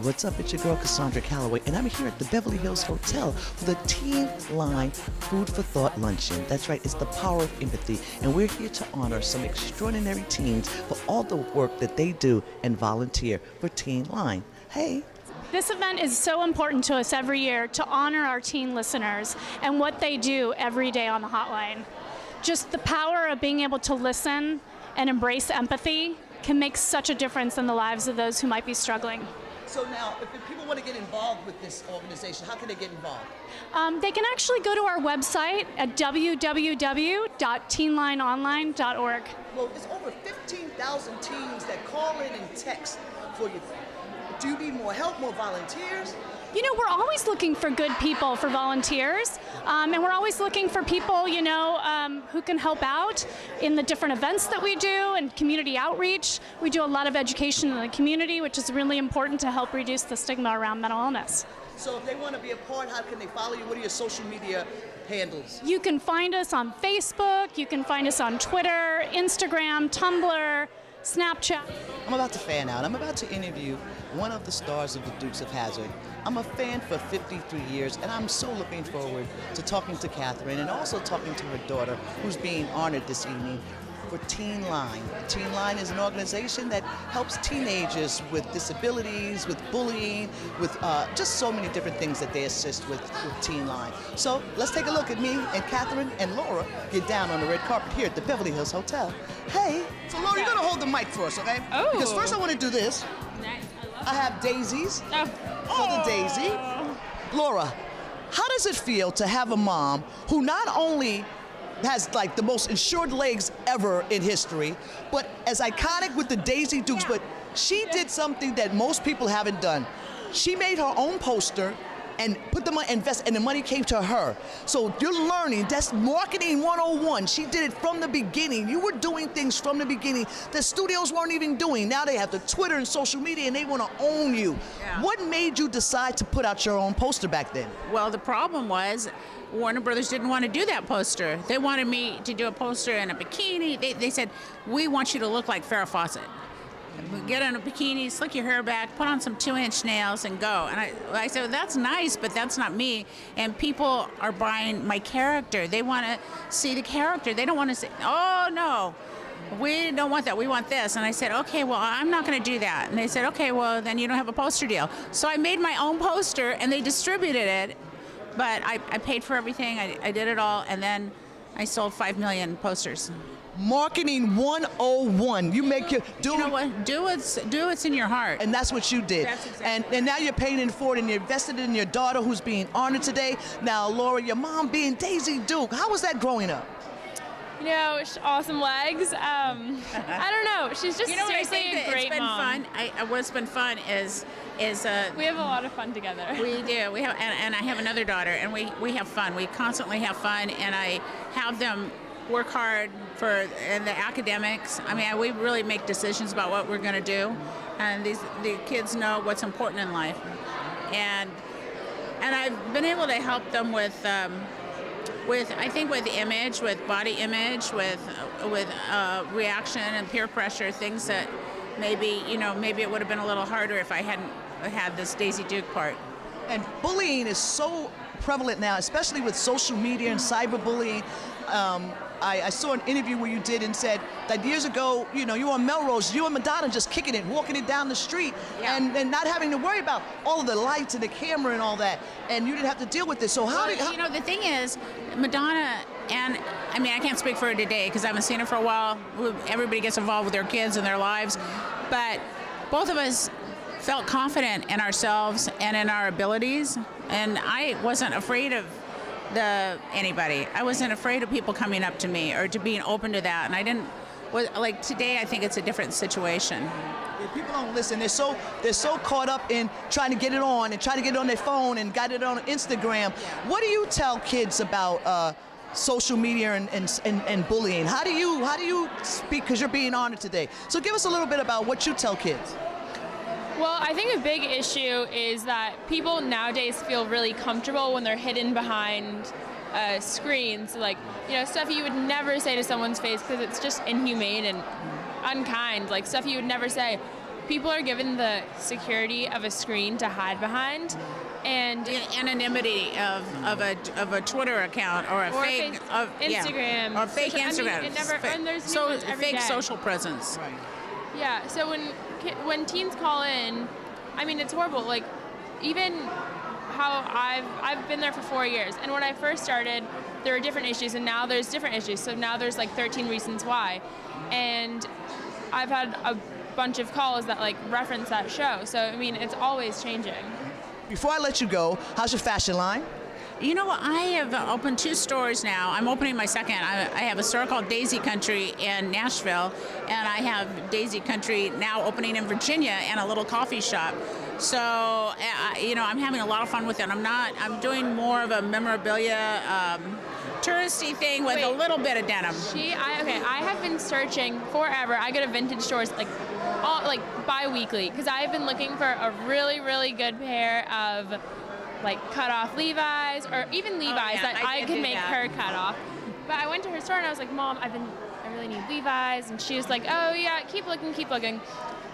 what's up? It's your girl Cosandra Calloway, and I'm here at the Beverly Hills Hotel for the Teen Line Food for Thought Luncheon. That's right, it's the power of empathy, and we're here to honor some extraordinary teens for all the work that they do and volunteer for Teen Line. Hey. This event is so important to us every year to honor our teen listeners and what they do every day on the hotline. Just the power of being able to listen and embrace empathy can make such a difference in the lives of those who might be struggling. So now, if people want to get involved with this organization, how can they get involved? They can actually go to our website at www.teenlineonline.org. Well, it's over 15,000 teens that call in and text for you. Do you need more help, more volunteers? You know, we're always looking for good people for volunteers, and we're always looking for people, who can help out in the different events that we do and community outreach. We do a lot of education in the community, which is really important to help reduce the stigma around mental illness. So if they want to be a part, how can they follow you? What are your social media handles? You can find us on Facebook, you can find us on Twitter, Instagram, Tumblr, Snapchat. I'm about to fan out. I'm about to interview one of the stars of the Dukes of Hazzard. I'm a fan for 53 years, and I'm so looking forward to talking to Catherine and also talking to her daughter, who's being honored this evening for Teen Line. Teen Line is an organization that helps teenagers with disabilities, with bullying, with just so many different things that they assist with Teen Line. So let's take a look at me and Catherine and Laura get down on the red carpet here at the Beverly Hills Hotel. Hey, so Laura, you're gonna hold the mic for us, okay? Oh. Because first I want to do this. Nice. I have daisies Oh. for the daisy. Laura, how does it feel to have a mom who not only has like the most insured legs ever in history, but as iconic with the Daisy Dukes, but she did something that most people haven't done. She made her own poster and put the money, and the money came to her. So you're learning, that's marketing 101. She did it from the beginning. You were doing things from the beginning that studios weren't even doing. Now they have the Twitter and social media and they want to own you. Yeah. What made you decide to put out your own poster back then? Well, the problem was Warner Brothers didn't want to do that poster. They wanted me to do a poster in a bikini. They said, we want you to look like Farrah Fawcett. Get in a bikini, slick your hair back, put on some 2-inch nails and go. And I said, well, that's nice, but that's not me. And people are buying my character. They want to see the character. They don't want to say, oh, no, we don't want that. We want this. And I said, okay, well, I'm not going to do that. And they said, okay, well, then you don't have a poster deal. So I made my own poster, and they distributed it. But I paid for everything. I did it all. And then I sold 5 million posters. Marketing 101. You make your You know what? Do what's in your heart. and that's what you did. That's exactly and now you're paying it forward, and you invested in your daughter who's being honored today. Now, Laura, your mom being Daisy Duke. How was that growing up? Awesome legs. I don't know. She's just You know what I seriously think a great it's been mom. fun. What's been fun is We have a lot of fun together. we do. We have, and I have another daughter, and we have fun. We constantly have fun, and I have them work hard for in the academics. I mean, we really make decisions about what we're going to do, and the kids know what's important in life, and I've been able to help them with I think with image, with body image, with reaction and peer pressure, things that maybe it would have been a little harder if I hadn't had this Daisy Duke part. And bullying is so prevalent now, especially with social media and cyberbullying. I saw an interview where you did and said that years ago, you were on Melrose, you and Madonna just kicking it, walking it down the street, Yeah. and not having to worry about all of the lights and the camera and all that, and you didn't have to deal with this. So The thing is, Madonna, and I mean, I can't speak for her today because I haven't seen her for a while. Everybody gets involved with their kids and their lives, but both of us felt confident in ourselves and in our abilities, and I wasn't afraid of anybody. I wasn't afraid of people coming up to me or to being open to that, and I didn't. Like today, I think it's a different situation. Yeah, people don't listen. They're so caught up in trying to get it on and trying to get it on their phone and got it on Instagram. What do you tell kids about social media and bullying? How do you speak? Because you're being honored today. So give us a little bit about what you tell kids. Well, I think a big issue is that people nowadays feel really comfortable when they're hidden behind screens. Like, stuff you would never say to someone's face because it's just inhumane and unkind. Like, stuff you would never say. people are given the security of a screen to hide behind, and The anonymity of a Twitter account or a fake Instagram or fake Instagram. And there's new ones every fake day. social presence. Right. Yeah, so when teens call in, I mean, it's horrible. Like, even how I've been there for 4 years, and when I first started, there were different issues, and now there's different issues. So now there's like 13 reasons why, and I've had a bunch of calls that like reference that show. So I mean, it's always changing. Before I let you go, how's your fashion line? You know what? I have opened 2 stores now. I'm opening my second. I have a store called Daisy Country in Nashville, and I have Daisy Country now opening in Virginia and a little coffee shop. So, I'm having a lot of fun with it. I'm doing more of a memorabilia, touristy thing with a little bit of denim. I have been searching forever. I go to vintage stores like bi-weekly because I've been looking for a really, really good pair of like cut off Levi's or even Levi's that I could make her cut off. But I went to her store and I was like, Mom, I really need Levi's, and she was like, oh yeah, keep looking.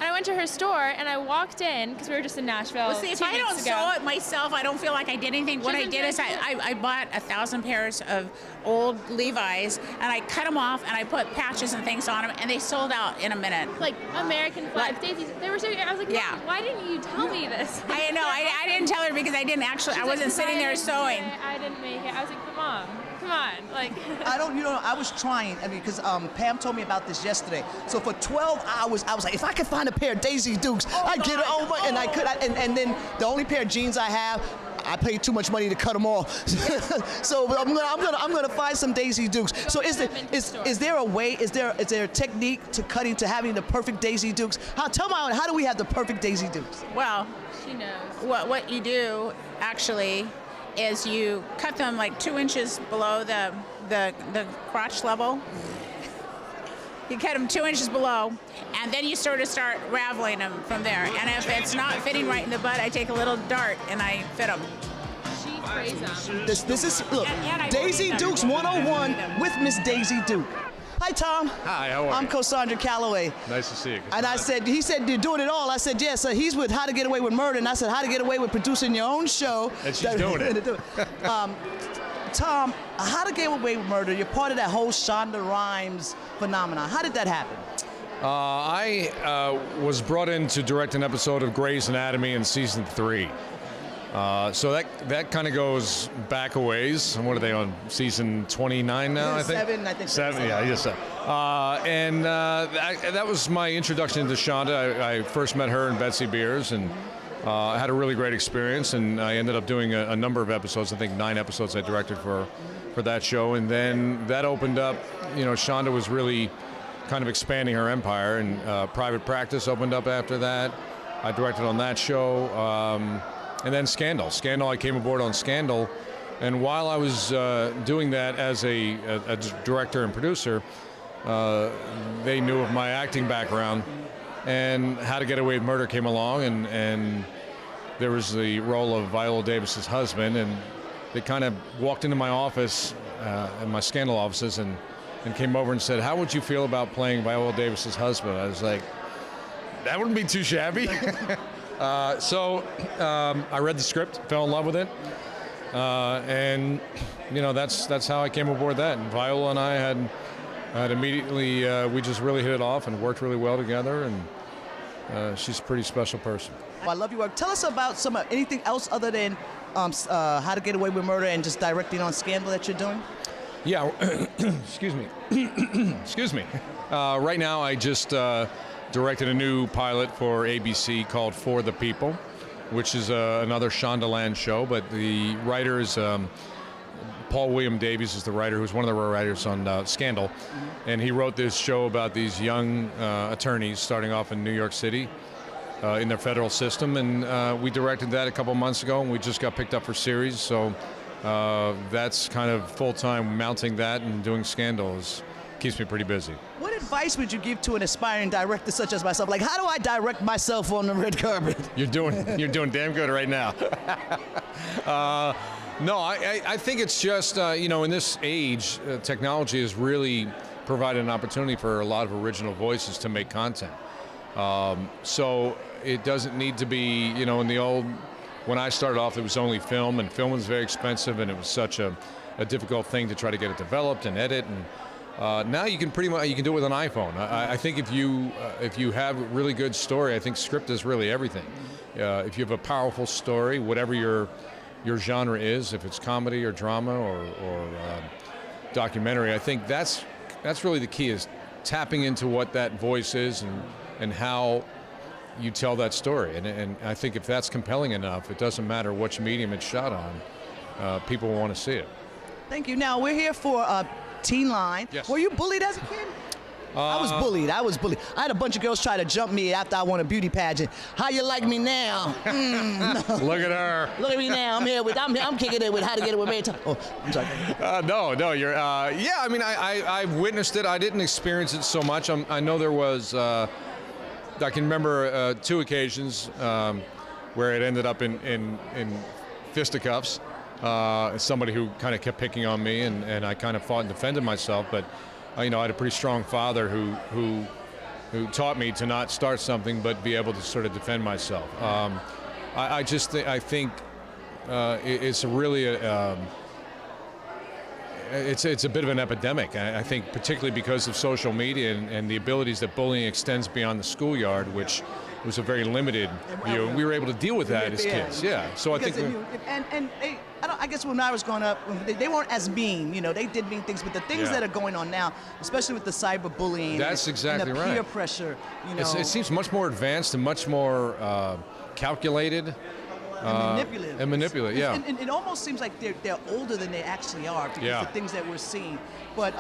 And I went to her store and I walked in because we were just in Nashville. Well, see, if I don't sew it myself, I don't feel like I did anything. What I did is I bought 1,000 pairs of old Levi's and I cut them off and I put patches and things on them, and they sold out in a minute. Like American flags, daisies. They were so. I was like, yeah. Mom, why didn't you tell me this? I know. I didn't tell her because I wasn't sitting there sewing. I didn't make it. I was like, Mom, come on, like. I was trying. I mean, because Pam told me about this yesterday. So for 12 hours, I was like, if I could find a pair of Daisy Dukes, I'd get it over, and I could. And then the only pair of jeans I have, I paid too much money to cut them off. So I'm gonna find some Daisy Dukes. So is there a way? Is there a technique to having the perfect Daisy Dukes? Tell me how do we have the perfect Daisy Dukes? Well, she knows. What you do actually is you cut them like 2 inches below the crotch level. You cut them 2 inches below, and then you start raveling them from there. And if it's not fitting right in the butt, I take a little dart and I fit them. She prays them. This is look, Daisy Dukes 101 with Miss Daisy Duke. Hi, Tom. Hi, how are you? I'm Cosandra Calloway. Nice to see you. And he said, you're doing it all. I said, yes. He's with How to Get Away with Murder. And I said, how to get away with producing your own show. And she's doing it. Tom, How to Get Away with Murder, you're part of that whole Shonda Rhimes phenomenon. How did that happen? I was brought in to direct an episode of Grey's Anatomy in season 3. So that kind of goes back a ways. What are they on? Season 29 now, I think? 7, I think. 7, yeah, yes. And that was my introduction to Shonda. I first met her and Betsy Beers, and I had a really great experience, and I ended up doing a number of episodes. I think 9 episodes I directed for that show, and then that opened up. Shonda was really kind of expanding her empire, and Private Practice opened up after that. I directed on that show. And then Scandal. I came aboard on Scandal, and while I was doing that as a director and producer, they knew of my acting background, and How to Get Away with Murder came along, and there was the role of Viola Davis's husband, and they kind of walked into my office, in my Scandal offices, and came over and said, how would you feel about playing Viola Davis's husband? I was like, that wouldn't be too shabby. So I read the script, fell in love with it, and that's how I came aboard that. And Viola and I had immediately we just really hit it off and worked really well together. And she's a pretty special person. Well, I love your work. Tell us about anything else other than How to Get Away with Murder and just directing on Scandal that you're doing. Yeah, excuse me. Excuse me. Right now, I just directed a new pilot for ABC called For the People, which is another Shondaland show, but the writer is Paul William Davies is the writer, who's one of the writers on Scandal, and he wrote this show about these young attorneys starting off in New York City in their federal system, and we directed that a couple months ago, and we just got picked up for series, so that's kind of full-time mounting that and doing Scandal keeps me pretty busy. What advice would you give to an aspiring director such as myself? Like, how do I direct myself on the red carpet? You're doing damn good right now. No, I think it's just, in this age, technology has really provided an opportunity for a lot of original voices to make content. So it doesn't need to be, in the old, when I started off, it was only film, and film was very expensive, and it was such a difficult thing to try to get it developed and edit. And now you can pretty much, you can do it with an iPhone. I think if you have a really good story, I think script is really everything. If you have a powerful story, whatever your genre is, if it's comedy or drama or documentary, I think that's really the key, is tapping into what that voice is and how you tell that story. And I think if that's compelling enough, it doesn't matter which medium it's shot on, people will want to see it. Thank you. Now, we're here for Teen Line. Yes. Were you bullied as a kid? I was bullied. I had a bunch of girls try to jump me after I won a beauty pageant. How you like me now? Look at her. Look at me now. I'm kicking it with How to Get It with Mary. Oh, I'm sorry. No, you're. Yeah, I mean, I've witnessed it. I didn't experience it so much. I know there was. I can remember 2 occasions where it ended up in fisticuffs. Somebody who kind of kept picking on me, and I kind of fought and defended myself, but. I had a pretty strong father who taught me to not start something but be able to sort of defend myself. I think it's really it's a bit of an epidemic. I think particularly because of social media and the abilities that bullying extends beyond the schoolyard, which was a very limited view. We were able to deal with that as kids. Yeah. So because I think I guess when I was growing up, they weren't as mean. They did mean things, but the things that are going on now, especially with the cyberbullying, that's exactly and the right. peer pressure, it seems much more advanced and much more calculated. And manipulative. Yeah. And it almost seems like they're older than they actually are because the things that we're seeing. But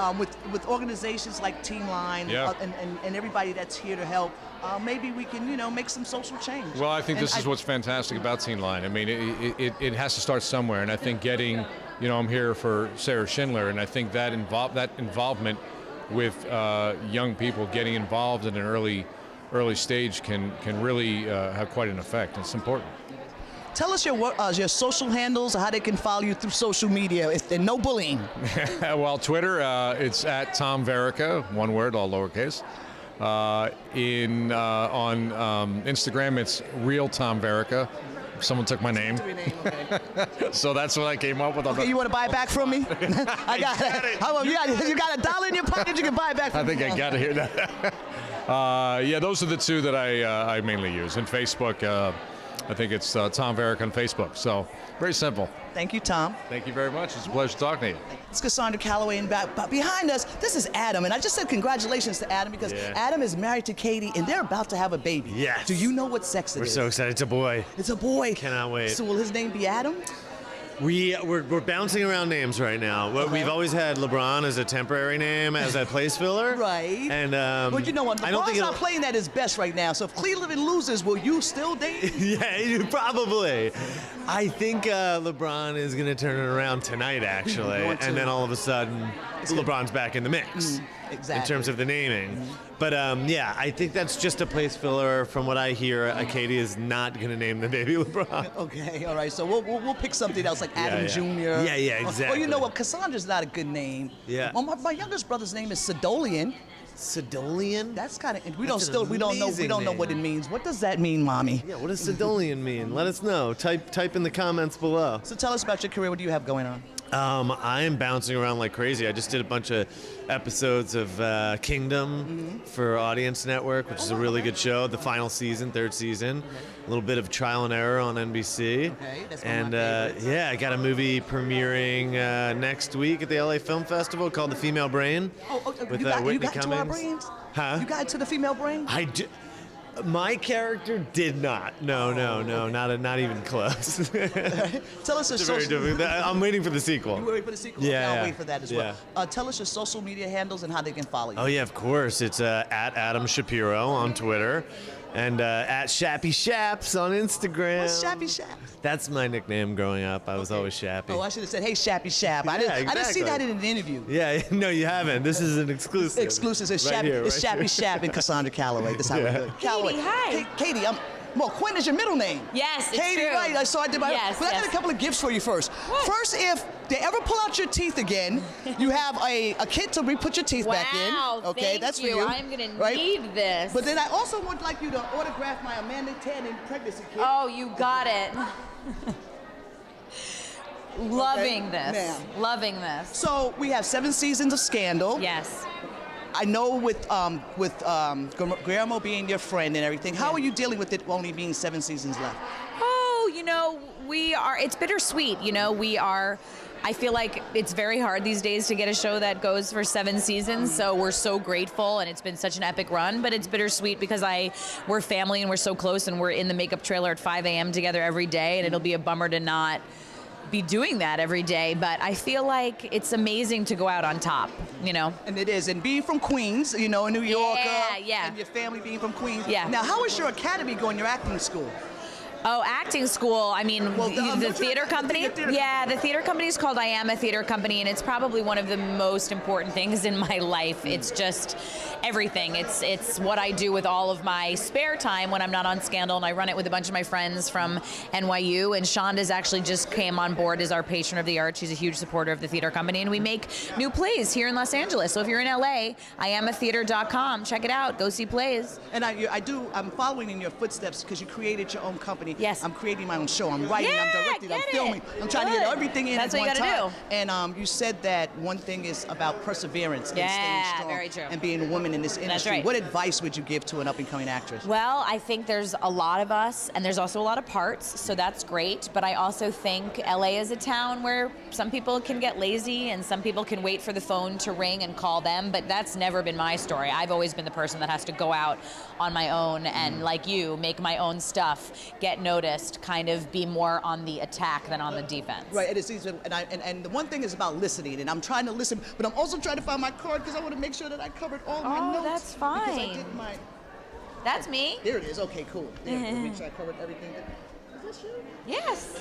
with organizations like Teen Line and everybody that's here to help, maybe we can make some social change. Well, I think this is what's fantastic about Teen Line. I mean, it has to start somewhere, and I think getting, I'm here for Sarah Shindler, and I think that involvement with young people getting involved in an early stage can really have quite an effect. It's important. Tell us your social handles, how they can follow you through social media. And no bullying. Well, Twitter, it's at Tom Verica, one word, all lowercase. On Instagram, it's Real Tom Verica. Someone took my name. So that's what I came up with. Okay, you want to buy it back from me? I got it. How about you got $1 in your pocket? You can buy it back from me. I think I got to hear that. Yeah, those are the 2 that I mainly use. And Facebook. I think it's Tom Verica on Facebook. So very simple. Thank you, Tom. Thank you very much. It's a pleasure talking to you. It's Cosandra, Calloway, and behind us, this is Adam. And I just said congratulations to Adam because Adam is married to Katie, and they're about to have a baby. Yes. Do you know what sex it is? We're so excited. It's a boy. It's a boy. Cannot wait. So will his name be Adam? We're bouncing around names right now. Okay. We've always had LeBron as a temporary name, as a place filler. Right. And well, you know what? LeBron's not playing at his best right now. So if Cleveland loses, will you still date? Yeah, probably. I think LeBron is going to turn it around tonight, actually, and then all of a sudden, LeBron's back in the mix. Exactly. In terms of the naming. But yeah, I think that's just a place filler. From what I hear, Katie is not going to name the baby LeBron. Okay, all right. So we'll pick something else like Adam Jr. Yeah, exactly. Well, you know what? Cassandra's not a good name. Yeah. Well, my youngest brother's name is Sidolian. Sidolian? That's kind of. We don't know what it means. What does that mean, Mommy? Yeah. What does Sidolian mean? Let us know. Type in the comments below. So tell us about your career. What do you have going on? I am bouncing around like crazy. I just did a bunch of episodes of Kingdom for Audience Network, which is a really good show. The final season, 3rd season. A little bit of trial and error on NBC. Okay, that's and one of my favorites. yeah, I got a movie premiering next week at the LA Film Festival called The Female Brain. With you got Whitney to our Cummings. brains? Huh? You got to the female brain? I did. My character did not. No, not even close. Tell us your It's very social. difficult. I'm waiting for the sequel. You waiting for the sequel? Yeah, I'll yeah. wait for that as well. Tell us your social media handles and how they can follow you. Oh yeah, of course. It's at Adam Shapiro on Twitter, and at Shappy Shaps on Instagram. What's Shappy Shap? That's my nickname growing up. I was always Shappy. Oh, I should have said, hey, Shappy Shap. I didn't see exactly. that in an interview. Yeah, no, you haven't. This is an exclusive. Exclusive. It's Right Shappy, here, it's right Shappy Shap and Cassandra Calloway. That's how we do it. Calloway. hi. Hey, Katie, Well, Quinn is your middle name. Yes, it's Katie, true. right? So I did my. Yes, but I got a couple of gifts for you first. What? First, if they ever pull out your teeth again, you have a kit to re-put your teeth back in. Wow, Okay, thank that's for you. you. I'm gonna right? need this. But then I also would like you to autograph my Amanda Tannen pregnancy kit. Oh, you got it. Loving this. Now. Loving this. So we have 7 seasons of Scandal. Yes. I know with Guillermo being your friend and everything, how are you dealing with it only being 7 seasons left? Oh, it's bittersweet. I feel like it's very hard these days to get a show that goes for 7 seasons, so we're so grateful, and it's been such an epic run, but it's bittersweet because we're family and we're so close, and we're in the makeup trailer at 5 a.m. together every day, and it'll be a bummer to not be doing that every day, but I feel like it's amazing to go out on top, And it is, and being from Queens, in New York, yeah. and your family being from Queens. Yeah. Now, how is your academy going, your acting school? Oh, acting school. I mean, the theater company? The theater company is called I Am a Theater Company, and it's probably one of the most important things in my life. It's just everything. It's what I do with all of my spare time when I'm not on Scandal, and I run it with a bunch of my friends from NYU, and Shonda's actually just came on board as our patron of the arts. She's a huge supporter of the theater company, and we make new plays here in Los Angeles. So if you're in LA, IamAtheater.com. Check it out. Go see plays. And I'm following in your footsteps because you created your own company. Yes. I'm creating my own show. I'm writing, I'm directing, I'm get filming. it. I'm trying to get everything in That's at what one you gotta time. And you said that one thing is about perseverance and staying strong very true. and being a woman in this industry. right. What advice would you give to an up-and-coming actress? Well, I think there's a lot of us, and there's also a lot of parts, so that's great. But I also think LA is a town where some people can get lazy and some people can wait for the phone to ring and call them, but that's never been my story. I've always been the person that has to go out on my own and, like you, make my own stuff, get noticed, kind of be more on the attack than on the defense. Right, it is easy, and the one thing is about listening, and I'm trying to listen, but I'm also trying to find my card because I want to make sure that I covered all my notes. Oh, that's Because I fine. did my... That's me. There it is. Okay, cool. There, make sure I covered everything. Is this you? Yes.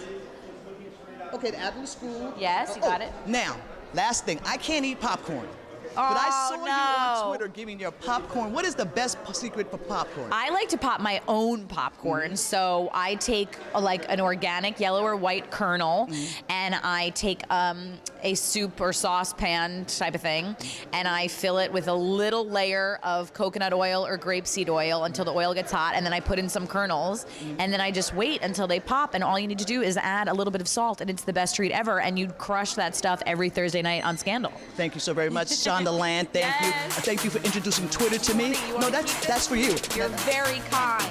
Okay, the Attwood School. Yes, you got it. Now, last thing. I can't eat popcorn. But I saw you on Twitter giving your popcorn. What is the best secret for popcorn? I like to pop my own popcorn. So I take like an organic yellow or white kernel, and I take a soup or saucepan type of thing, and I fill it with a little layer of coconut oil or grapeseed oil until the oil gets hot, and then I put in some kernels, and then I just wait until they pop, and all you need to do is add a little bit of salt, and it's the best treat ever, and you crush that stuff every Thursday night on Scandal. Thank you so very much, Shonda Land. Thank you. Thank you for introducing Twitter to me. You No, wanna that's for you. You're very kind.